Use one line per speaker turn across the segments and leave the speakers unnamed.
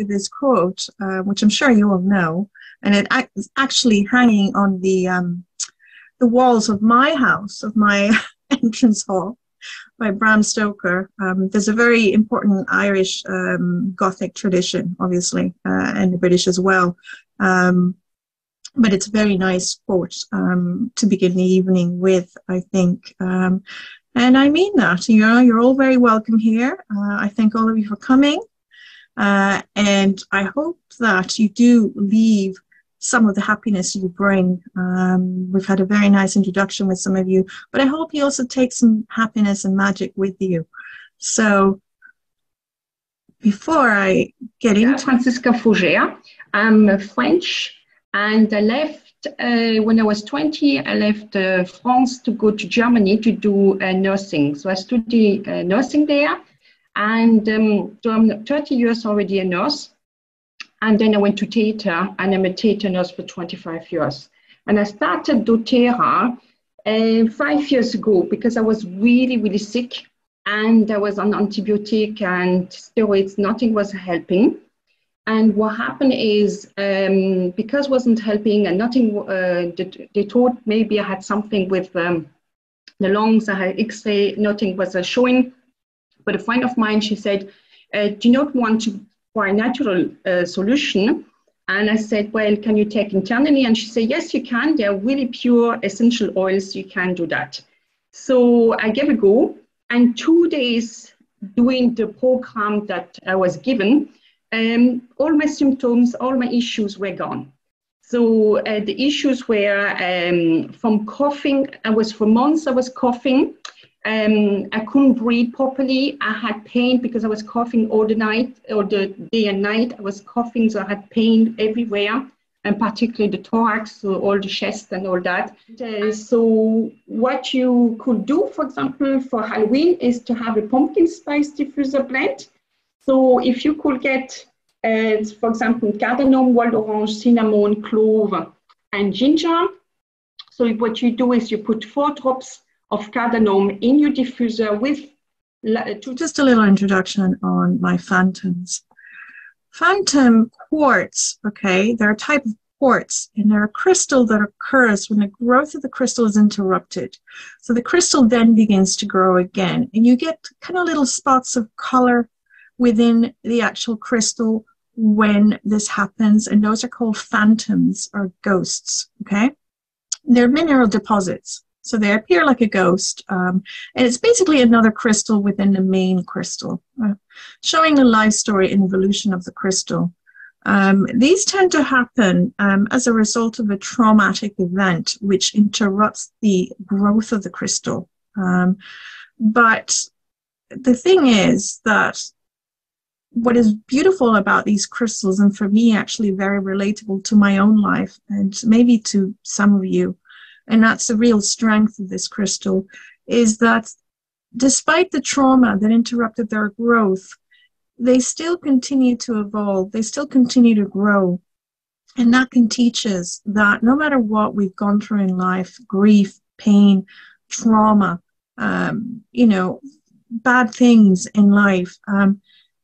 with this quote, which I'm sure you all know, and it's actually hanging on the walls of my house, of my entrance hall, by Bram Stoker. There's a very important Irish Gothic tradition, obviously, and the British as well. But it's a very nice quote to begin the evening with, I think. And I mean that, you know, you're all very welcome here. I thank all of you for coming. And I hope that you do leave some of the happiness you bring. We've had a very nice introduction with some of you, but I hope you also take some happiness and magic with you. So before I get into...
Francisca Faugere. I'm French, and I left, when I was 20, I left France to go to Germany to do nursing. So I studied nursing there, and so I'm 30 years already a nurse. And then I went to theater, and I'm a theater nurse for 25 years. And I started DoTerra 5 years ago because I was really, really sick. And I was on antibiotic and steroids, nothing was helping. And what happened is, because it wasn't helping and nothing, they thought maybe I had something with the lungs. I had X-ray, nothing was showing. But a friend of mine, she said, do you not want to for a natural solution? And I said, well, can you take internally? And she said, yes, you can. They're really pure essential oils. You can do that. So I gave a go. And 2 days doing the program that I was given, all my symptoms, all my issues were gone. So the issues were from coughing. For months, I was coughing. I couldn't breathe properly. I had pain because I was coughing all the night, or the day and night. I was coughing, so I had pain everywhere, and particularly the thorax, so all the chest and all that. So what you could do, for example, for Halloween is to have a pumpkin spice diffuser blend. So if you could get, for example, cardamom, wild orange, cinnamon, clove, and ginger. So what you do is you put 4 drops of cardamom in your diffuser with...
Just a little introduction on my phantoms. Phantom quartz, okay, they're a type of quartz, and they're a crystal that occurs when the growth of the crystal is interrupted. So the crystal then begins to grow again, and you get kind of little spots of color within the actual crystal when this happens, and those are called phantoms or ghosts, okay? They're mineral deposits. So they appear like a ghost, and it's basically another crystal within the main crystal, showing the life story and evolution of the crystal. These tend to happen as a result of a traumatic event which interrupts the growth of the crystal. But the thing is that what is beautiful about these crystals, and for me actually very relatable to my own life and maybe to some of you, and that's the real strength of this crystal, is that despite the trauma that interrupted their growth, they still continue to evolve, they still continue to grow. And that can teach us that no matter what we've gone through in life, grief, pain, trauma, you know, bad things in life,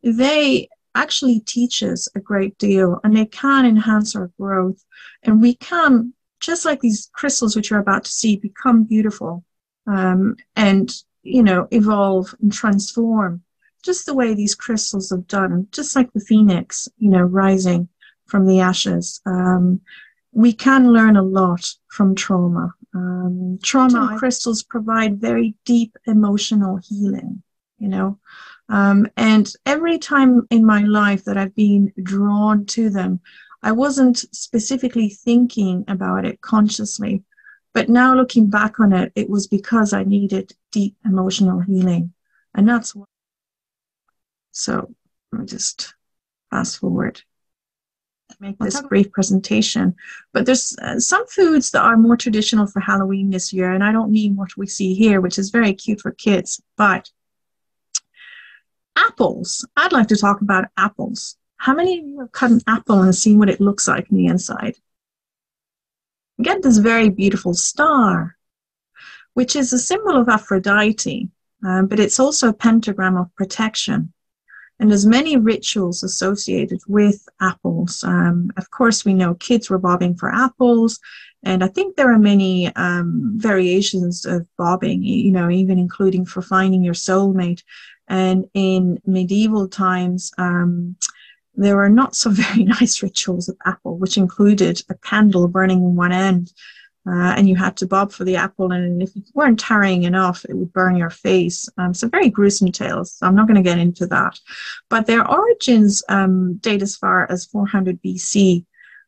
they actually teach us a great deal, and they can enhance our growth. And we can, just like these crystals which you're about to see, become beautiful and, you know, evolve and transform, just the way these crystals have done, just like the phoenix, you know, rising from the ashes. We can learn a lot from trauma. Trauma crystals provide very deep emotional healing, you know. And every time in my life that I've been drawn to them, I wasn't specifically thinking about it consciously, but now looking back on it, it was because I needed deep emotional healing. And that's what. So let me just fast forward to make this brief presentation. But there's some foods that are more traditional for Halloween this year, and I don't mean what we see here, which is very cute for kids, but apples. I'd like to talk about apples. How many of you have cut an apple and seen what it looks like on the inside? You get this very beautiful star, which is a symbol of Aphrodite, but it's also a pentagram of protection. And there's many rituals associated with apples. Of course, we know kids were bobbing for apples, and I think there are many variations of bobbing, you know, even including for finding your soulmate. And in medieval times, there were not so very nice rituals of apple, which included a candle burning in one end, and you had to bob for the apple, and if you weren't tarrying enough, it would burn your face. So very gruesome tales. So I'm not going to get into that. But their origins date as far as 400 BC.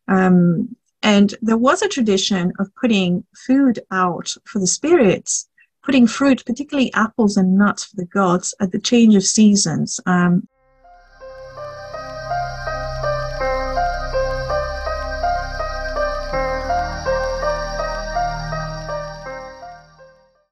And there was a tradition of putting food out for the spirits, putting fruit, particularly apples and nuts for the gods, at the change of seasons.